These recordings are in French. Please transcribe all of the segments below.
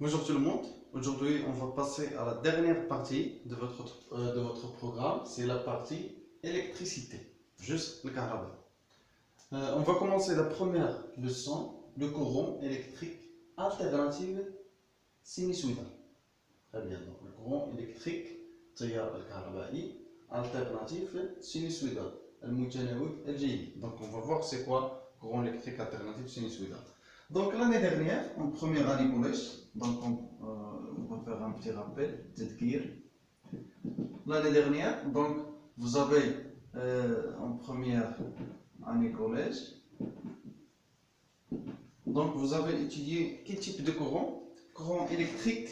Bonjour tout le monde. Aujourd'hui, on va passer à la dernière partie de votre programme. C'est la partie électricité, juste le caraba. On va commencer la première leçon, le courant électrique alternatif sinusoïdal. Très bien, donc le courant électrique, التيار الكهربائي alternatif sinusoïdal, المتناوب الجيد. Donc on va voir c'est quoi courant électrique alternatif sinusoïdal. Donc l'année dernière, en première année collège, donc on va faire un petit rappel, Tedkir. L'année dernière, donc vous avez en première année collège, donc vous avez étudié quel type de courant? Courant électrique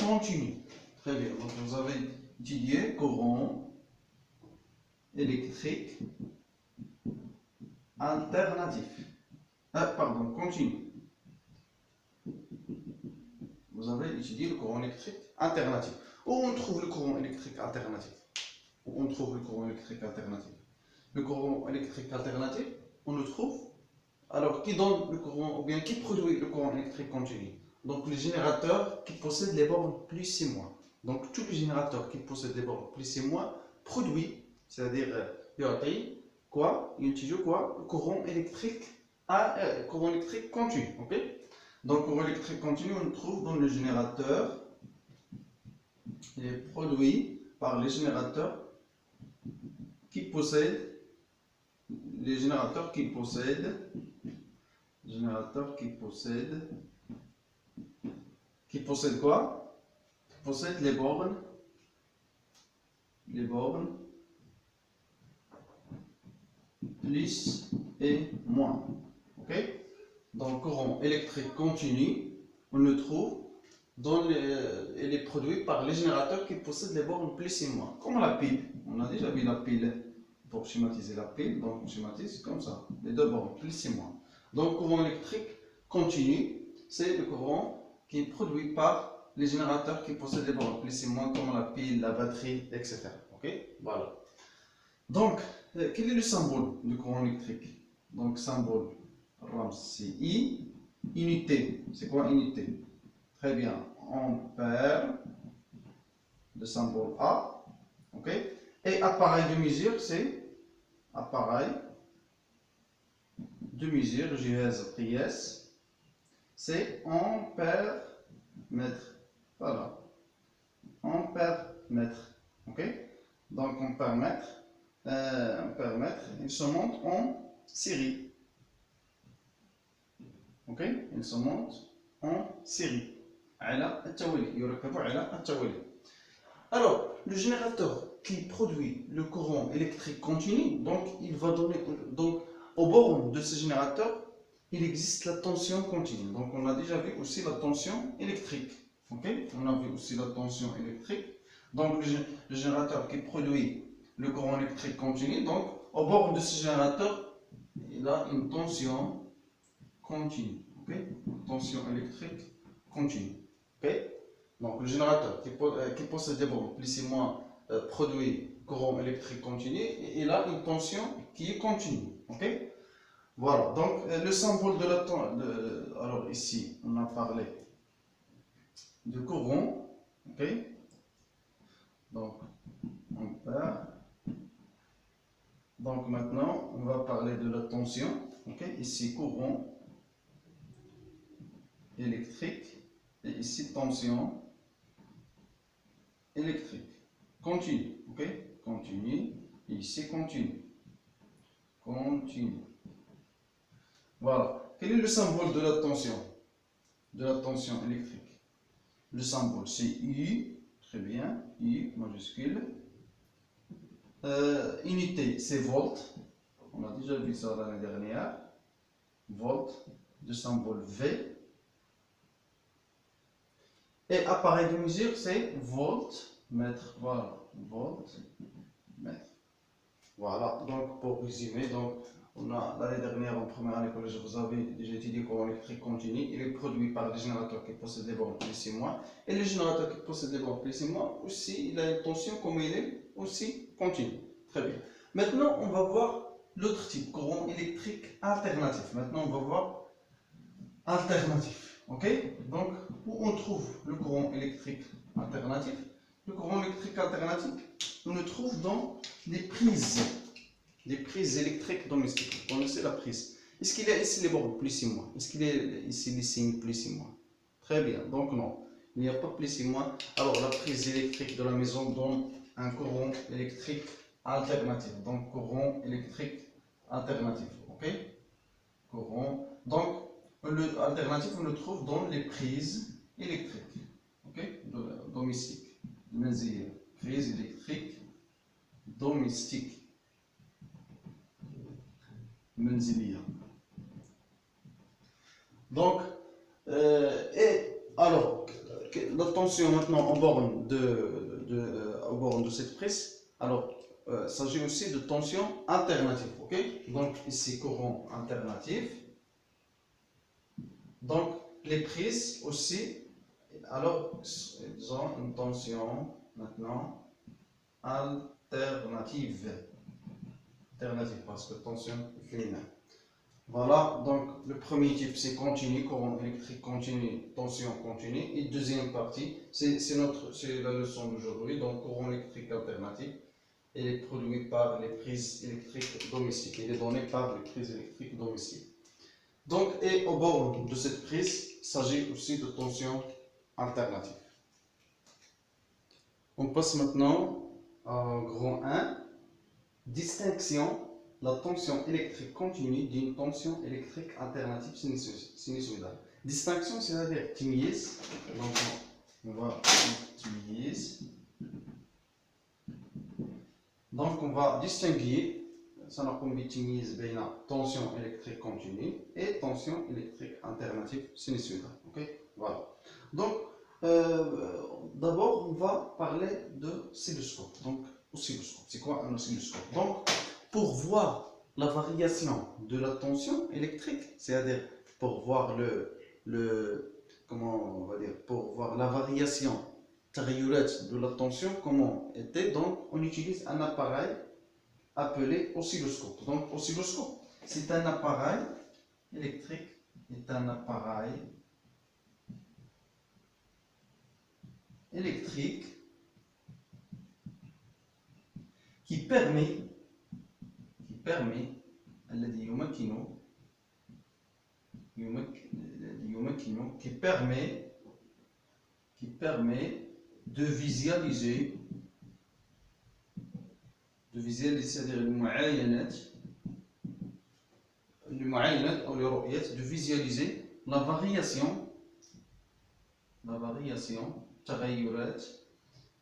continu. Très bien, donc vous avez étudié courant électrique alternatif. Pardon, continu. Vous avez étudié le courant électrique alternatif. Où on trouve le courant électrique alternatif? Où on trouve le courant électrique alternatif? Le courant électrique alternatif, on le trouve. Alors, qui donne le courant, ou bien qui produit le courant électrique continu? Donc, les générateurs qui possèdent les bornes plus et moins. Donc, tous les générateurs qui possèdent les bornes plus et moins produisent, c'est-à-dire, quoi? Ils utilisent quoi? Le courant électrique continu. Ok? Donc, courant électrique continu, on le trouve dans le générateur. Il est produit par les générateurs qui possèdent quoi? Qui possèdent les bornes plus et moins. Ok? Donc, courant électrique continu, on le trouve elle est produite par les générateurs qui possèdent les bornes plus et moins. Comme la pile. On a déjà vu la pile pour schématiser la pile. Donc, on schématise comme ça. Les deux bornes plus et moins. Donc, courant électrique continu, c'est le courant qui est produit par les générateurs qui possèdent les bornes plus et moins, comme la pile, la batterie, etc. Ok? Voilà. Donc, quel est le symbole du courant électrique? Donc, symbole Rams, c'est I. Unité, c'est quoi unité? Très bien, ampère, le symbole A. Ok? Et appareil de mesure, c'est appareil de mesure, JS, PS, c'est ampère mètre. Voilà, ampère mètre. Ok? Donc ampère mètre, il se monte en série. Ok? Il se monte en série. Alors, le générateur qui produit le courant électrique continu, donc il va donner, donc au bord de ce générateur, il existe la tension continue. Donc on a déjà vu aussi la tension électrique. Ok? On a vu aussi la tension électrique. Donc le générateur qui produit le courant électrique continu, donc au bord de ce générateur, il a une tension continue. Ok? Tension électrique continue. Okay? Donc le générateur qui possède des bornes plus et moins produit courant électrique continu et il a une tension qui est continue. Okay? Voilà, donc le symbole de la tension. Alors ici, on a parlé de courant. Okay? Donc, ampère. Donc maintenant, on va parler de la tension. Okay? Ici, courant électrique. Et ici, tension électrique. Continue. Ok? Continue. Et ici, continue. Continue. Voilà. Quel est le symbole de la tension? De la tension électrique. Le symbole, c'est U. Très bien. U majuscule. Unité, c'est volt. On a déjà vu ça l'année dernière. Volt. Le symbole V. Et appareil de mesure, c'est voltmètre. Voilà, voltmètre. Voilà, donc pour résumer, donc, on a l'année dernière, en première année collège, vous avez déjà étudié courant électrique continu. Il est produit par des générateurs qui possèdent des bornes plus et moins. Et les générateurs qui possèdent des bornes plus et moins, aussi, il a une tension comme il est aussi continue. Très bien. Maintenant, on va voir l'autre type, courant électrique alternatif. Maintenant, on va voir alternatif. Ok? Donc, où on trouve le courant électrique alternatif? Le courant électrique alternatif, on le trouve dans les prises électriques domestiques. Vous connaissez la prise. Est-ce qu'il y a ici les bornes plus 6 mois? Est-ce qu'il y a ici les signes plus 6 mois? Très bien, donc non. Il n'y a pas plus 6 mois. Alors, la prise électrique de la maison donne un courant électrique alternatif. Donc, courant électrique alternatif. Ok? Courant. Donc, le alternatif, on le trouve dans les prises électriques. Ok? Domestiques. Prise électrique domestique. منزلية. Donc, et alors, la tension maintenant en borne en borne de cette prise, alors, il s'agit aussi de tension alternative. Ok? Donc, ici, courant alternatif. Donc, les prises aussi, alors, ils ont une tension maintenant alternative. Alternative parce que tension féminin. Voilà, donc le premier type c'est continu, courant électrique continu, tension continue. Et deuxième partie, c'est la leçon d'aujourd'hui, donc courant électrique alternatif. Il est produit par les prises électriques domestiques. Il est donné par les prises électriques domestiques. Donc, et au bord de cette prise, il s'agit aussi de tension alternative. On passe maintenant au grand 1. Distinction, la tension électrique continue d'une tension électrique alternative sinusoïdale. Distinction, c'est-à-dire تمييز. Donc, on va تمييز. Donc, on va distinguer. Ça n'a pas بتمييز بين tension électrique continue et tension électrique alternative sinusoïdale. Ok, voilà. Donc, d'abord, on va parler de oscilloscope. Donc, oscilloscope. C'est quoi un oscilloscope? Donc, pour voir la variation de la tension électrique, c'est-à-dire pour voir comment on va dire, pour voir la variation de la tension, comment était, donc on utilise un appareil appelé oscilloscope. Donc, oscilloscope, c'est un appareil électrique, est un appareil électrique qui permet de visualiser c'est-à-dire المعاينات أو لرؤية de visualiser la variation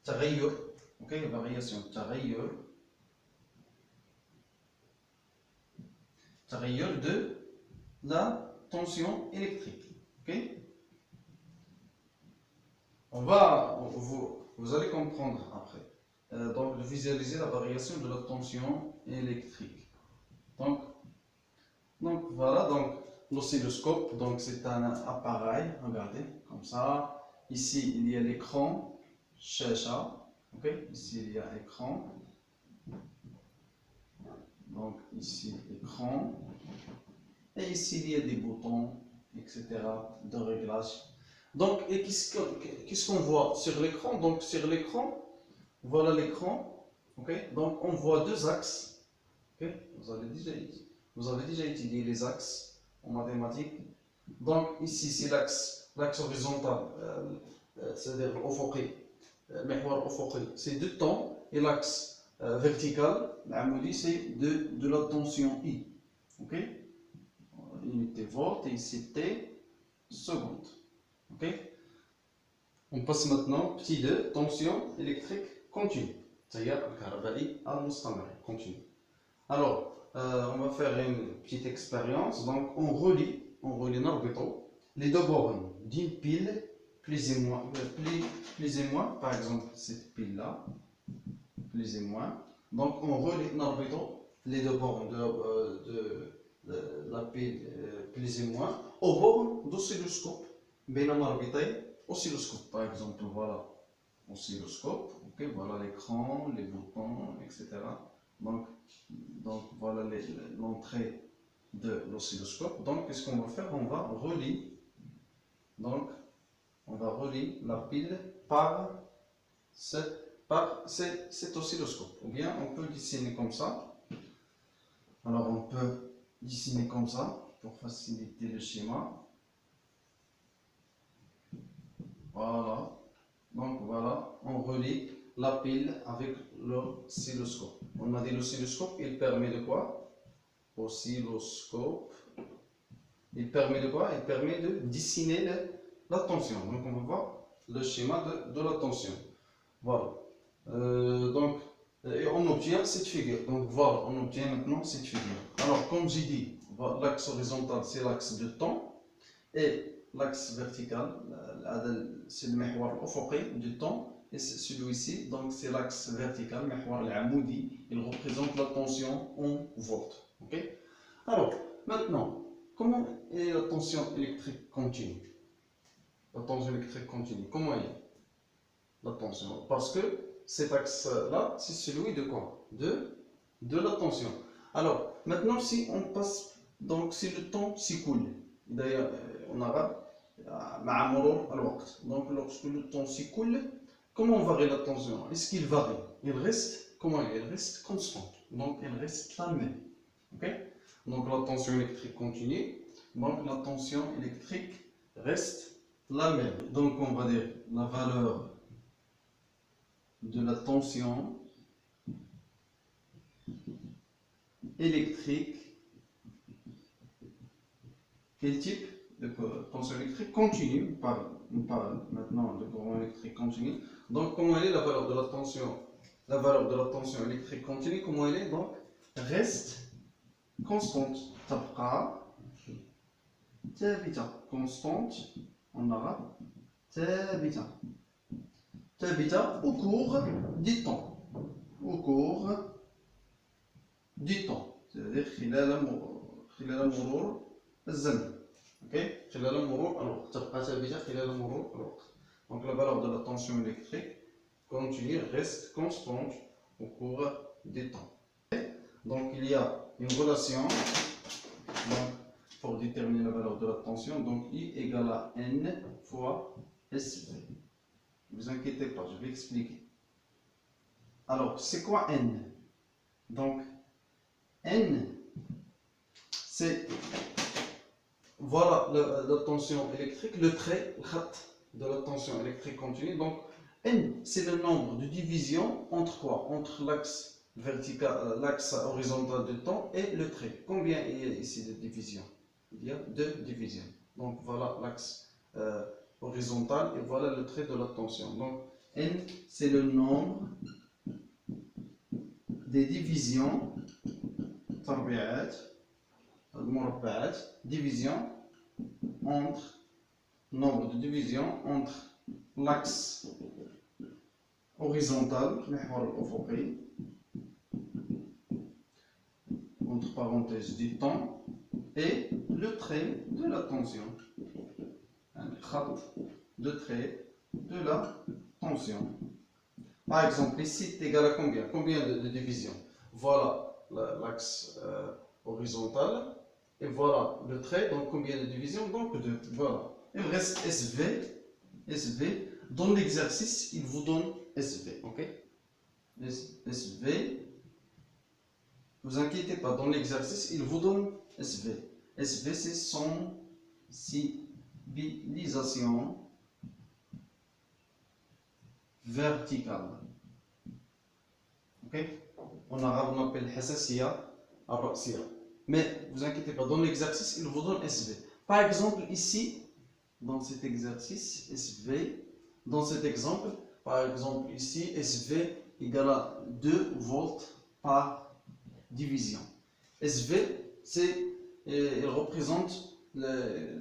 تغير ok variation تغير de la tension électrique. Ok, vous allez comprendre après. Donc de visualiser la variation de la tension électrique. Donc voilà, donc l'oscilloscope, donc c'est un appareil, regardez, comme ça. Ici il y a l'écran, chacha, ok, ici il y a écran. Donc ici écran. Et ici il y a des boutons, etc. de réglage. Donc, et qu'est-ce qu'on voit sur l'écran? Donc sur l'écran, voilà l'écran, ok. Donc on voit deux axes, ok. Vous avez déjà étudié les axes en mathématiques. Donc ici c'est l'axe horizontal, c'est-à-dire افقي, محور افقي, c'est deux temps, et l'axe vertical, c'est de la tension I, ok. Unité volt et ici T seconde, ok. On passe maintenant petit 2, tension électrique continue. C'est-à-dire continue. Alors, on va faire une petite expérience. Donc, on relie les deux bornes d'une pile plus et moins, par exemple cette pile là, plus et moins. Donc, on relie les deux bornes de la pile plus et moins aux bornes d'oscilloscope. Oscilloscope, par exemple, voilà, oscilloscope, ok, voilà l'écran, les boutons, etc. Donc voilà l'entrée de l'oscilloscope. Donc, qu'est-ce qu'on va faire? On va relier Donc, on va relier la pile par cet oscilloscope. Ou bien on peut dessiner comme ça. Alors on peut dessiner comme ça pour faciliter le schéma. Voilà. Donc voilà, on relie la pile avec l'oscilloscope. On a dit l'oscilloscope, il permet de quoi? Oscilloscope. Il permet de quoi? Il permet de dessiner la tension. Donc on va voir le schéma de la tension. Voilà. Et on obtient cette figure. Donc voilà, on obtient maintenant cette figure. Alors comme j'ai dit, l'axe horizontal c'est l'axe de temps et l'axe vertical c'est le محور الأفقي du temps et celui-ci donc c'est l'axe vertical محور العمودي. Il représente la tension en volts. Ok? Alors maintenant, comment est la tension électrique continue? La tension électrique continue, comment est la tension? Parce que cet axe-là, c'est celui de quoi? De la tension. Alors, maintenant, si on passe, donc si le temps s'écoule, d'ailleurs, en arabe, مع مرور الوقت. Donc, lorsque le temps s'écoule, comment varie la tension? Est-ce qu'il varie? Il reste, comment il reste constante. Donc, il reste la même. Ok? Donc, la tension électrique continue. Donc, la tension électrique reste la même. Donc, on va dire la valeur de la tension électrique. Quel type de tension électrique continue? On parle maintenant de courant électrique continu. Donc, comment elle est la valeur de la tension? La valeur de la tension électrique continue, comment elle est? Donc, reste constante. تبقى ثابتة. Constante en arabe. ثابتة. ثابتة au cours du temps. Au cours du temps. C'est-à-dire خلال مرور الزمن. Ok? خلال مرور الوقت. تبقى ثابتة خلال مرور الوقت. Donc la valeur de la tension électrique continue reste constante au cours du temps. Donc il y a une relation donc, pour déterminer la valeur de la tension. Donc I égale à N fois SV. Ne vous inquiétez pas, je vais expliquer. Alors, c'est quoi N? Donc, N, c'est, voilà la tension électrique, le trait, le khat de la tension électrique continue. Donc, N, c'est le nombre de divisions entre quoi? Entre l'axe vertical, l'axe horizontal de temps et le trait. Combien il y a ici de divisions? Il y a 2 divisions. Donc, voilà l'axe horizontal et voilà le trait de la tension. Donc, N, c'est le nombre des divisions, division entre, nombre de divisions entre l'axe horizontal, entre parenthèses du temps, et le trait de la tension. De trait de la tension. Par exemple, ici, c'est égal à combien? Combien de divisions? Voilà l'axe horizontal. Et voilà le trait. Donc, combien de divisions? Donc, 2. Voilà. Il reste SV. SV. Dans l'exercice, il vous donne SV. Ok? SV. Ne vous inquiétez pas. Dans l'exercice, il vous donne SV. SV, c'est sensibilisation verticale. Ok? En arabe, on appelle hassasiya ar-ra'siya. Mais vous inquiétez pas, dans l'exercice, il vous donne SV. Par exemple, ici, dans cet exercice, SV, dans cet exemple, par exemple, ici, SV égale à 2 volts par division. SV, il représente,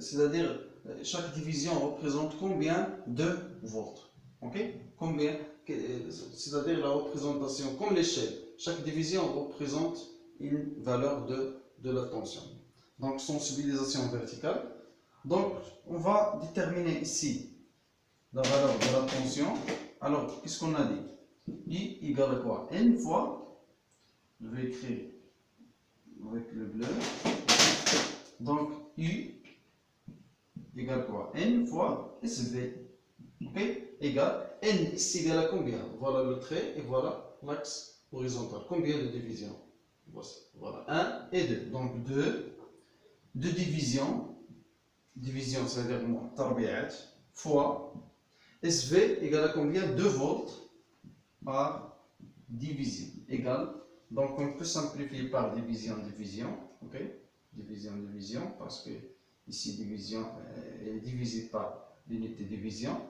c'est-à-dire, chaque division représente combien de volts. Ok? Combien? C'est-à-dire la représentation, comme l'échelle. Chaque division représente une valeur de la tension. Donc, sensibilisation verticale. Donc, on va déterminer ici la valeur de la tension. Alors, qu'est-ce qu'on a dit? I égale à quoi? N fois, je vais écrire avec le bleu. Donc, U égale quoi? N fois SV. Ok? Égale N ici égale à combien? Voilà le trait et voilà l'axe horizontal. Combien de divisions? Voilà, 1 et 2. Donc 2 divisions. Division, ça veut dire tarbiat fois SV égale à combien? 2 volts par division. Égale. Donc on peut simplifier par division, division. Ok? Division, division, parce que ici division est divisée par l'unité division.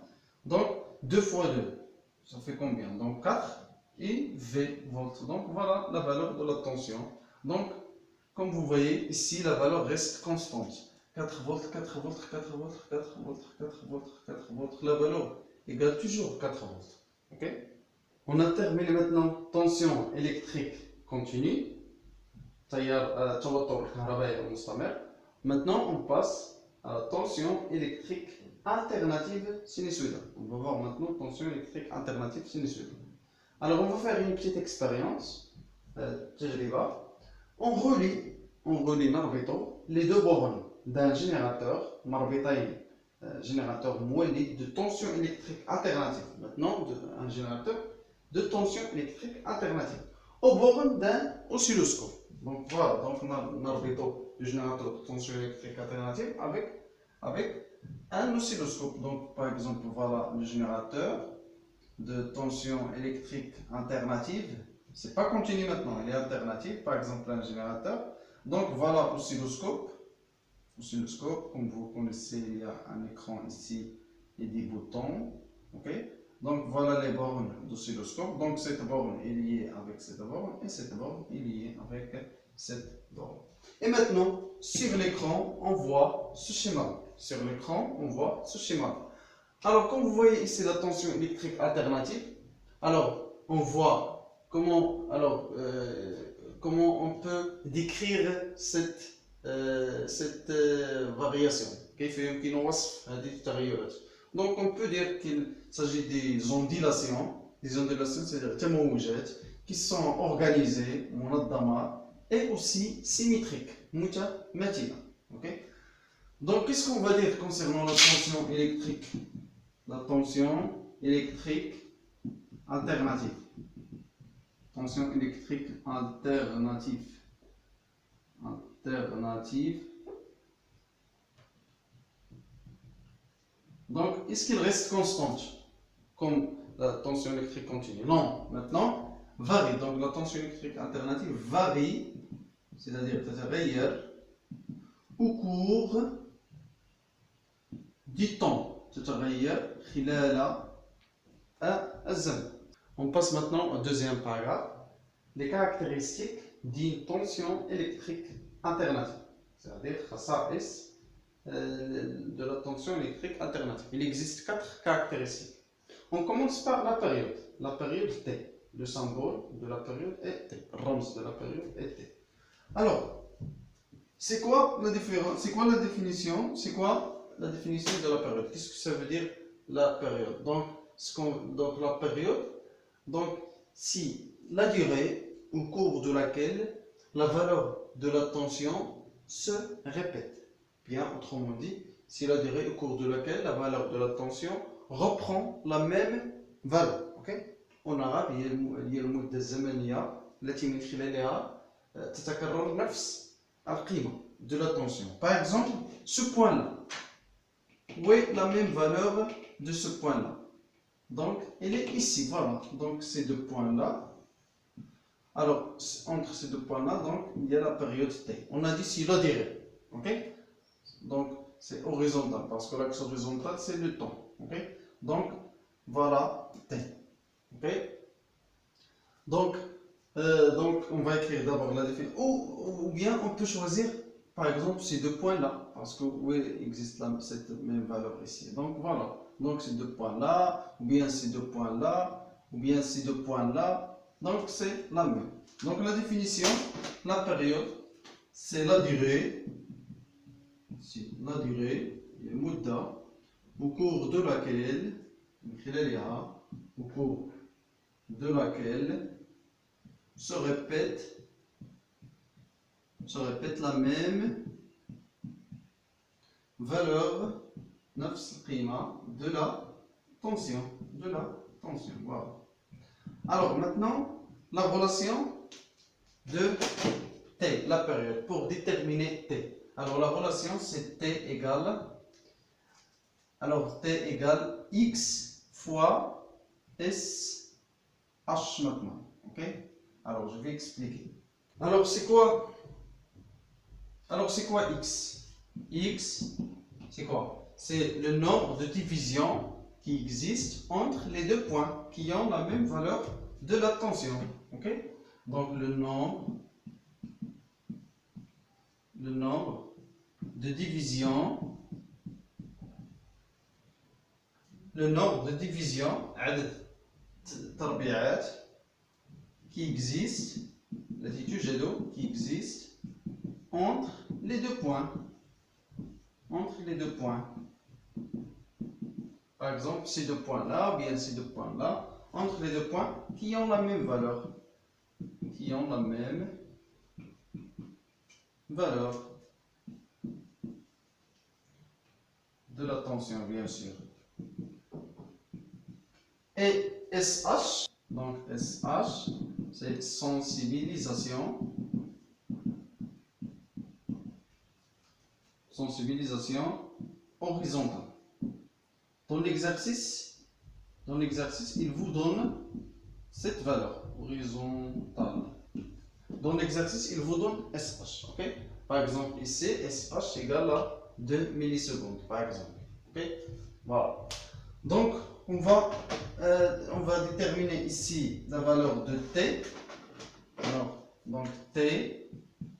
Donc 2 fois 2, ça fait combien? Donc 4 et V volts. Donc voilà la valeur de la tension. Donc comme vous voyez ici, la valeur reste constante. 4 volts, 4 volts, 4 volts, 4 volts, 4 volts, 4 volts. La valeur égale toujours 4 volts. Ok? On a terminé maintenant tension électrique continue. Maintenant, on passe à la tension électrique alternative sinusoïdale. On va voir maintenant tension électrique alternative sinusoïdale. Alors, on va faire une petite expérience. On relie les deux bornes d'un générateur, générateur moelleux de tension électrique alternative. Maintenant, un générateur de tension électrique alternative aux bornes d'un oscilloscope. Donc voilà, donc on a le générateur de tension électrique alternative avec un oscilloscope. Donc par exemple, voilà le générateur de tension électrique alternative. C'est pas continu maintenant, il est alternatif. Par exemple, un générateur. Donc voilà l'oscilloscope. Oscilloscope, comme vous connaissez, il y a un écran ici et des boutons. Ok? Donc voilà les bornes d'oscilloscope. Donc cette borne est liée avec cette borne et cette borne est liée avec cette borne. Et maintenant, sur l'écran, on voit ce schéma. Sur l'écran, on voit ce schéma. Alors, comme vous voyez ici la tension électrique alternative, alors on voit comment, comment on peut décrire cette variation. Donc on peut dire qu'il s'agit des ondulations, c'est-à-dire qui sont organisées et aussi symétriques. Okay? Donc qu'est-ce qu'on va dire concernant la tension électrique? La tension électrique alternative. Tension électrique alternative. Donc, est-ce qu'il reste constante comme la tension électrique continue? Non, maintenant, varie. Donc, la tension électrique alternative varie, c'est-à-dire au cours du temps. On passe maintenant au deuxième paragraphe. Les caractéristiques d'une tension électrique alternative. C'est-à-dire de la tension électrique alternative. Il existe 4 caractéristiques. On commence par la période. La période T. Le symbole de la période est T. Rams de la période est T. Alors, c'est quoi la différence? C'est quoi la définition? C'est quoi la définition de la période? Qu'est-ce que ça veut dire la période? Donc la période, donc si la durée au cours de laquelle la valeur de la tension se répète. Bien, autrement dit, si la durée au cours de laquelle la valeur de la tension reprend la même valeur. Okay? En arabe, il y a le mot de الزمنية التي من خلالها تتكرر نفس القيمة de la tension. Par exemple, ce point-là, où est la même valeur de ce point-là? Donc, elle est ici, voilà. Donc, ces deux points-là. Alors, entre ces deux points-là, donc, il y a la période T. On a dit si la durée. Ok? Donc, c'est horizontal, parce que l'axe horizontal, c'est le temps. Ok? Donc, voilà T. Ok? Donc, on va écrire d'abord la définition. Ou bien, on peut choisir, par exemple, ces deux points-là, parce que oui, il existe cette même valeur ici. Donc, voilà. Donc, ces deux points-là, ou bien ces deux points-là, ou bien ces deux points-là. Donc, c'est la même. Donc, la définition, la période, c'est la durée. Ici, la durée, المدة, au cours de laquelle, se répète la même valeur نفس القيمة de la tension. Voilà. Alors maintenant, la relation de T, la période, pour déterminer T. Alors la relation c'est T égale, T égale X fois SH maintenant. Ok? Alors je vais expliquer. Alors c'est quoi X? X, c'est quoi? C'est le nombre de divisions qui existent entre les deux points qui ont la même valeur de la tension. Ok? Donc le nombre de divisions, عدد تربيعات qui existent, qui existent entre les deux points. Par exemple, ces deux points-là, ou bien ces deux points-là, entre les deux points qui ont la même valeur. De la tension, bien sûr. Et SH, donc SH, c'est sensibilisation horizontale. Dans l'exercice, il vous donne cette valeur horizontale. Dans l'exercice, il vous donne SH. Ok? Par exemple, ici, SH égale à 2 millisecondes, par exemple. Ok? Voilà. Donc, on va déterminer ici la valeur de T. Alors, donc T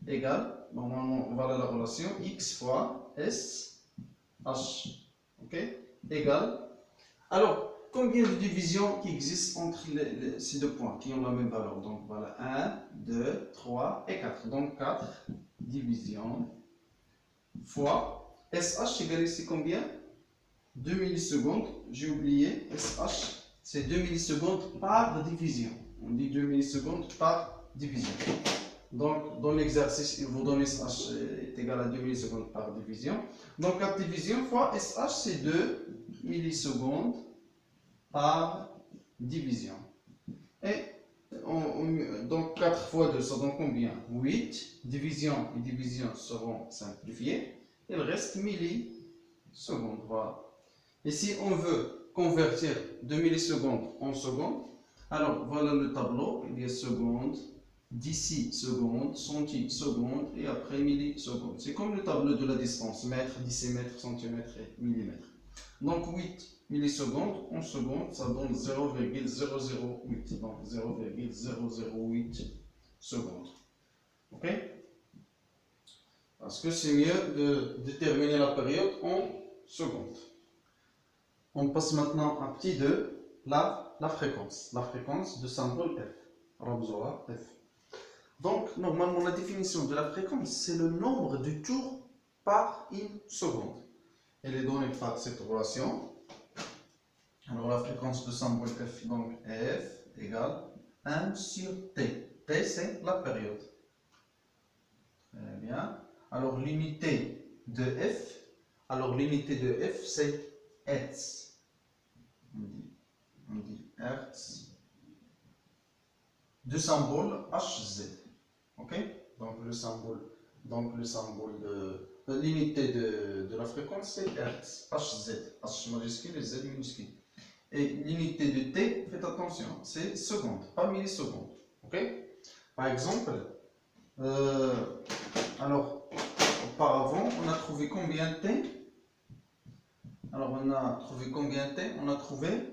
égale, normalement, voilà la relation, X fois SH. Ok? Égale. Alors, combien de divisions qui existent entre ces deux points qui ont la même valeur? Donc voilà, 1, 2, 3 et 4. Donc 4 divisions fois SH égale ici combien? 2 millisecondes. J'ai oublié, SH c'est 2 millisecondes par division. On dit 2 millisecondes par division. Donc dans l'exercice, il vous donne SH est égal à 2 millisecondes par division. Donc 4 divisions fois SH c'est 2 millisecondes par division. Et donc 4 fois 2, ça donne combien? 8. Division et division seront simplifiées. Il reste millisecondes. Voilà. Et si on veut convertir 2 millisecondes en secondes, alors voilà le tableau. Il y a secondes, décisecondes, centisecondes et après millisecondes. C'est comme le tableau de la distance, mètre, décimètre, centimètre et millimètre. Donc 8 millisecondes en secondes, ça donne 0,008. Donc 0,008 secondes. Ok? Parce que c'est mieux de déterminer la période en secondes. On passe maintenant à petit 2, la fréquence. La fréquence de symbole F. Ramzoa F. Donc, normalement, la définition de la fréquence, c'est le nombre de tours par une seconde. Elle est donnée par cette relation. Alors, la fréquence de symbole F, donc F égale 1 sur T. T, c'est la période. Très bien. Alors, l'unité de F, c'est Hertz. On dit Hertz. De symbole HZ. Ok? Donc le symbole de l'unité de la fréquence c'est Hertz. HZ. H majuscule et Z minuscule. Et l'unité de T, faites attention, c'est secondes, pas millisecondes. Ok? Par exemple, alors auparavant, on a trouvé combien de T? Alors on a trouvé combien de T? On a trouvé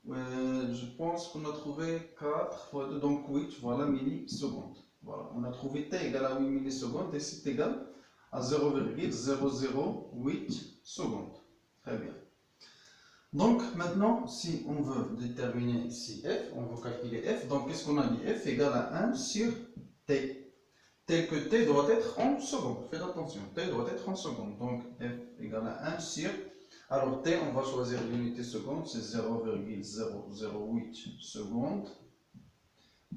je pense qu'on a trouvé 4 fois 2, donc 8, voilà, millisecondes. Voilà, on a trouvé T égale à 8 millisecondes et c'est égal à 0,008 secondes. Très bien. Donc maintenant, si on veut déterminer ici F, on veut calculer F, donc qu'est-ce qu'on a dit? F égale à 1 sur T. Tel que T doit être en secondes. Faites attention, T doit être en secondes. Donc F égale à 1 sur. Alors T, on va choisir l'unité seconde, c'est 0,008 secondes.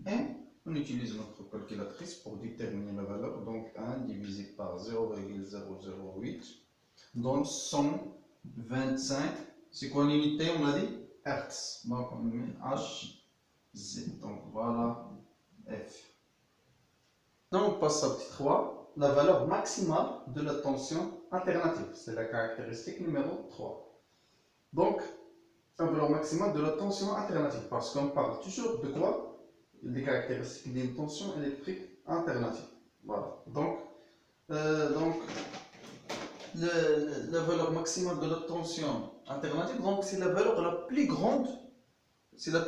Et on utilise notre calculatrice pour déterminer la valeur. Donc 1 divisé par 0,008 donne 100 25. C'est quoi l'unité, on l'a dit? Hertz. Donc on met Hz. Donc voilà F. Donc on passe à petit 3. La valeur maximale de la tension alternative. C'est la caractéristique numéro 3. Donc, la valeur maximale de la tension alternative. Parce qu'on parle toujours de quoi? Des caractéristiques d'une tension électrique alternative. Voilà. Donc la valeur maximale de la tension alternative, donc c'est la valeur la plus grande, c'est la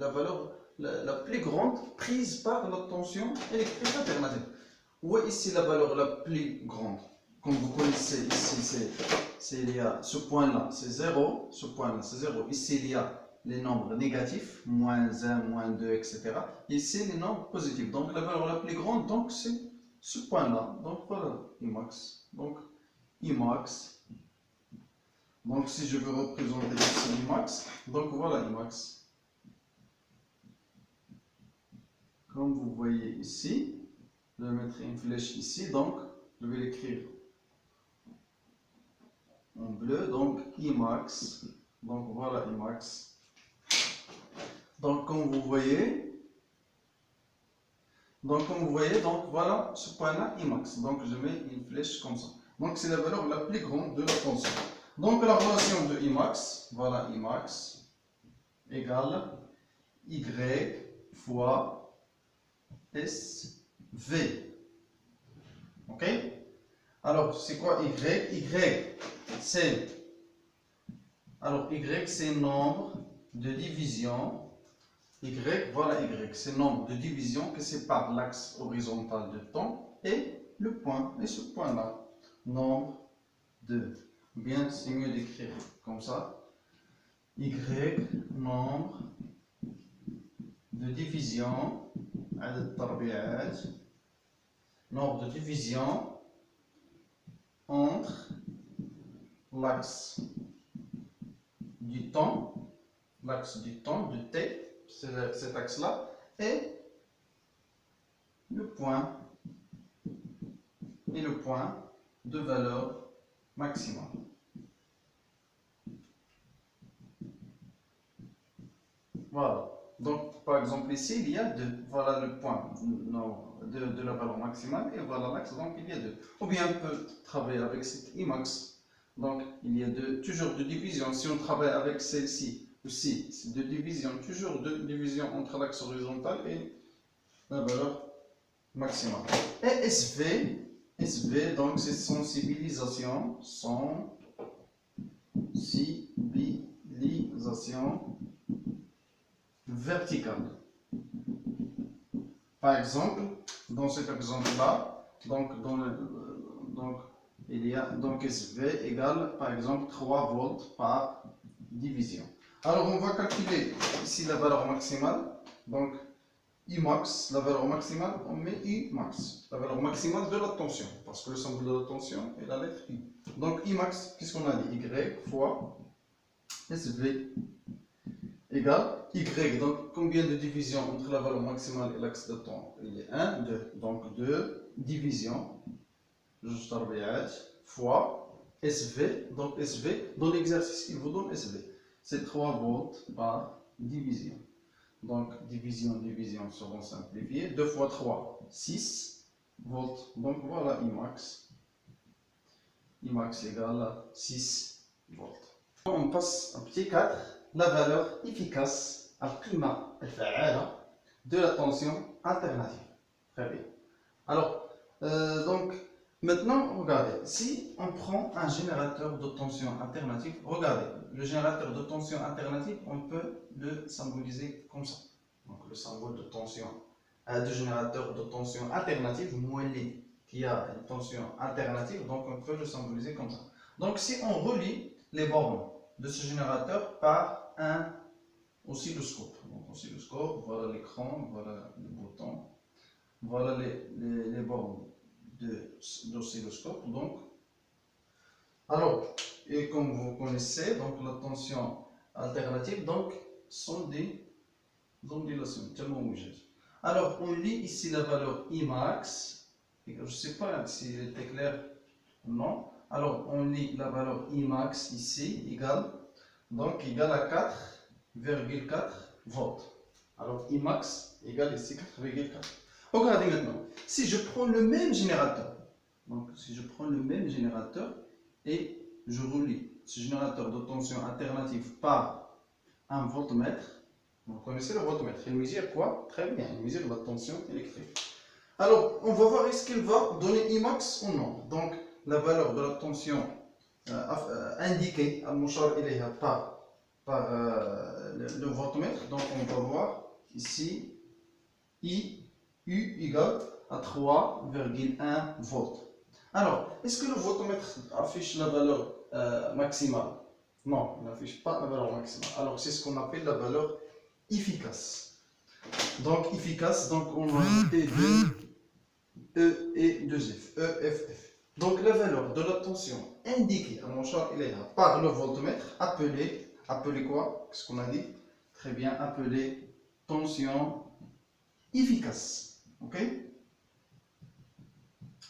valeur la plus grande prise par la tension électrique alternative. Où est ici la valeur la plus grande? Comme vous connaissez, ici il y a ce point-là, c'est 0, ce point-là, c'est 0. Ici, il y a les nombres négatifs, moins 1, moins 2, etc. Ici, les nombres positifs. Donc, la valeur la plus grande, donc, c'est ce point-là. Donc, voilà, Imax. Donc, Imax. Donc, si je veux représenter ici Imax, donc voilà Imax. Comme vous voyez ici, je vais mettre une flèche ici, donc, je vais l'écrire en bleu, donc Imax. Donc voilà Imax. Donc comme vous voyez, donc voilà ce point-là Imax. Donc je mets une flèche comme ça. Donc c'est la valeur la plus grande de la tension. Donc la relation de Imax, voilà Imax, égale Y fois SV. Ok? Alors c'est quoi Y? Y c'est nombre de division. Y, voilà Y, c'est nombre de division que sépare l'axe horizontal de temps et le point, et ce point-là. Nombre de, bien c'est mieux d'écrire comme ça. Y, nombre de division, nombre de division entre l'axe du temps, de t, c'est cet axe-là, et le point de valeur maximale. Voilà. Donc, par exemple, ici, il y a 2. Voilà le point de la valeur maximale, et voilà l'axe, donc il y a 2. Ou bien on peut travailler avec cette Imax. Donc, il y a toujours deux divisions. Si on travaille avec celle-ci aussi, c'est deux divisions, toujours deux divisions entre l'axe horizontal et la valeur maximale. Et SV, donc c'est sensibilisation verticale. Par exemple, dans cet exemple-là, il y a donc SV égale par exemple 3 volts par division. Alors on va calculer ici la valeur maximale. Donc Imax, la valeur maximale, on met Imax, la valeur maximale de la tension, parce que le symbole de la tension est la lettre I. Donc Imax, qu'est-ce qu'on a dit? Y fois SV égale Y. Donc combien de divisions entre la valeur maximale et l'axe de temps? Il y a 1, 2. Donc 2 divisions, juste fois SV. Donc SV, dans l'exercice, il vous donne SV. C'est 3 volts par division. Donc division seront simplifiées. 2 fois 3, 6 volts. Donc voilà Imax. Imax égale à 6 volts. On passe à petit 4. La valeur efficace à prima de la tension alternative. Très bien. Alors, donc, maintenant, regardez, si on prend un générateur de tension alternative, regardez, le générateur de tension alternative, on peut le symboliser comme ça. Donc, le symbole de tension, de générateur de tension alternative, moellé, qui a une tension alternative, donc on peut le symboliser comme ça. Donc, si on relie les bornes de ce générateur par un oscilloscope. Donc, oscilloscope, voilà l'écran, voilà le bouton, voilà les bornes d'oscilloscope. Donc, alors, et comme vous connaissez, donc la tension alternative, donc, sont des ondulations. Alors, on lit ici la valeur Imax. Je ne sais pas s'il était clair ou non. Alors, on lit la valeur Imax ici, égale à 4,4 volts. Alors, Imax égale ici 4,4. Regardez maintenant, si je prends le même générateur, donc si je prends le même générateur et je relie ce générateur de tension alternative par un voltmètre, vous connaissez le voltmètre, il mesure quoi? Très bien, il mesure la tension électrique. Alors, on va voir est-ce qu'il va donner Imax ou non. Donc, la valeur de la tension indiquée par le voltmètre. Donc, on va voir ici U égale à 3,1 volts. Alors, est-ce que le voltmètre affiche la valeur maximale? Non, il n'affiche pas la valeur maximale. Alors, c'est ce qu'on appelle la valeur efficace. Donc, efficace, donc on va ajouter E et 2F, EFF. Donc, la valeur de la tension indiquée à mon char par le voltmètre, appelée quoi? Qu'est-ce qu'on a dit? Très bien, appelée tension efficace. Ok?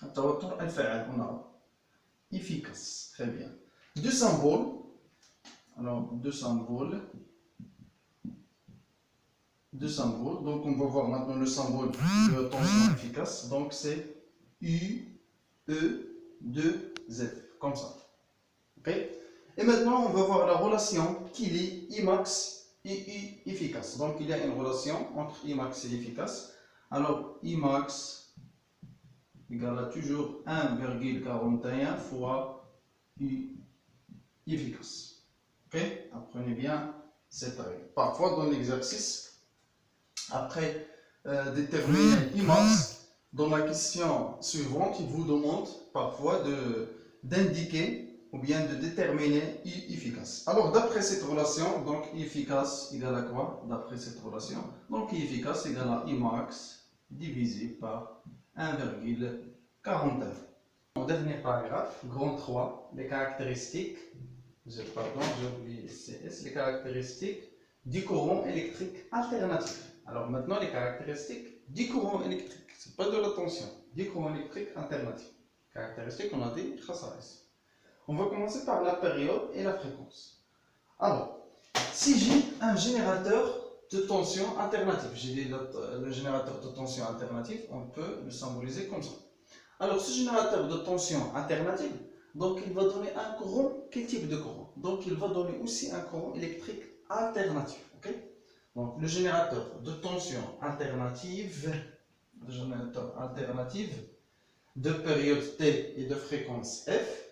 التوتر الفاعل هنا efficace. Très bien. Deux symboles. Alors, deux symboles. Donc, on va voir maintenant le symbole de tension efficace. Donc, c'est U, E, 2, Z. Comme ça. Ok? Et maintenant, on va voir la relation qui lie Imax et U efficace. Donc, il y a une relation entre Imax et efficace. Alors, Imax égale à toujours 1,41 fois U efficace. Ok? Apprenez bien cette règle. Parfois, dans l'exercice, après déterminer Imax, dans la question suivante, il vous demande parfois d'indiquer ou bien de déterminer U efficace. Alors, d'après cette relation, donc I efficace égale à quoi? D'après cette relation, donc I efficace égale à Imax divisé par 1,41. Au dernier paragraphe, grand 3, les caractéristiques, j'ai oublié CS, les caractéristiques du courant électrique alternatif. Alors maintenant, les caractéristiques du courant électrique, c'est pas de la tension, du courant électrique alternatif. Caractéristiques, on a dit khasa'is. On va commencer par la période et la fréquence. Alors, si j'ai un générateur de tension alternative, j'ai dit le générateur de tension alternative, on peut le symboliser comme ça. Alors, ce générateur de tension alternative, donc il va donner un courant. Quel type de courant? Donc, il va donner aussi un courant électrique alternatif. Okay? Donc, le générateur de tension alternative, de période T et de fréquence F,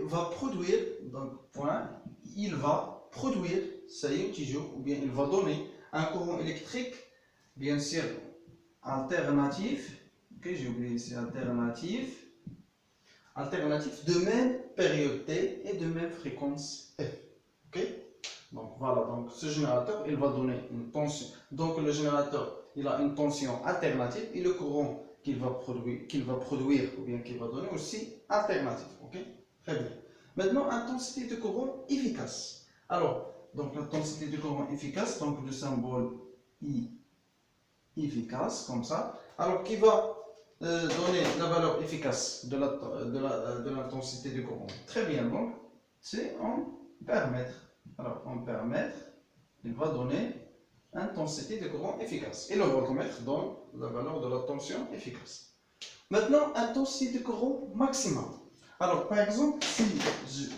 va produire, donc point, il va produire, ça y est, toujours, ou bien il va donner un courant électrique, bien sûr, alternatif, ok, j'ai oublié ici, alternatif de même période T et de même fréquence F, ok. Donc voilà, donc ce générateur, il va donner une tension, donc le générateur, il a une tension alternative et le courant qu'il va produire, ou bien qu'il va donner aussi alternatif, ok. Très bien. Maintenant, intensité de courant efficace. Alors, donc l'intensité de courant efficace, donc le symbole I efficace, comme ça. Alors, qui va donner la valeur efficace de l'intensité de courant? Très bien, donc, c'est en paramètre. Alors, en paramètre, il va donner intensité de courant efficace. Et le voltmètre donne la valeur de la tension efficace. Maintenant, intensité de courant maximum. Alors, par exemple, si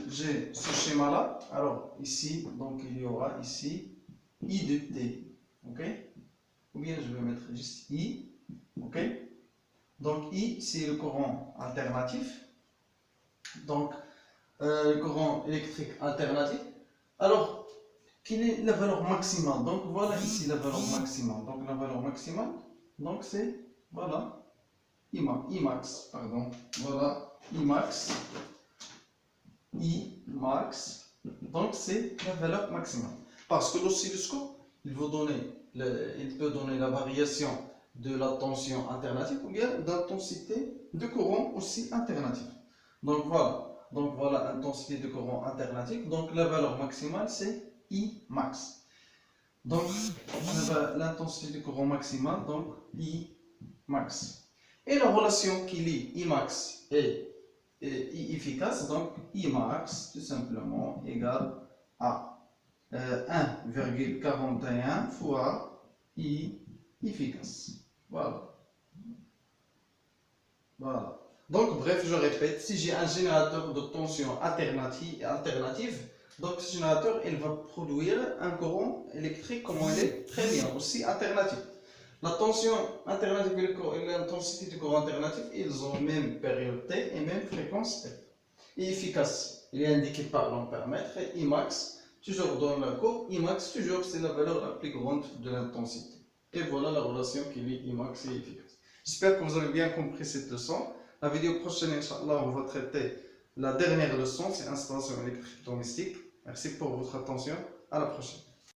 j'ai ce schéma-là, alors ici, donc il y aura ici I de T, ok? Ou bien je vais mettre juste I, ok? Donc I, c'est le courant alternatif, donc le courant électrique alternatif. Alors, quelle est la valeur maximale? Donc voilà ici la valeur maximale. Donc la valeur maximale, donc c'est, voilà, Imax, pardon, voilà. Imax, donc c'est la valeur maximale. Parce que l'oscilloscope, il peut donner la variation de la tension alternative ou bien d'intensité de courant aussi alternative. Donc voilà l'intensité de courant alternative. Donc la valeur maximale c'est Imax. Donc l'intensité de courant maximale, donc Imax. Et la relation qui lie Imax et I efficace, donc I max tout simplement égale à 1,41 fois I efficace. Voilà. Voilà. Donc, bref, je répète, si j'ai un générateur de tension alternative, donc ce générateur, il va produire un courant électrique, comme on est très bien, aussi alternatif. La tension alternative et l'intensité du courant alternatif, ils ont même période T et même fréquence T. Et efficace, il est indiqué par l'ampèremètre, et Imax, toujours dans la courbe, Imax, toujours c'est la valeur la plus grande de l'intensité. Et voilà la relation qui lie Imax et efficace. J'espère que vous avez bien compris cette leçon. La vidéo prochaine, Inch'Allah, on va traiter la dernière leçon, c'est installation électrique domestique. Merci pour votre attention. À la prochaine.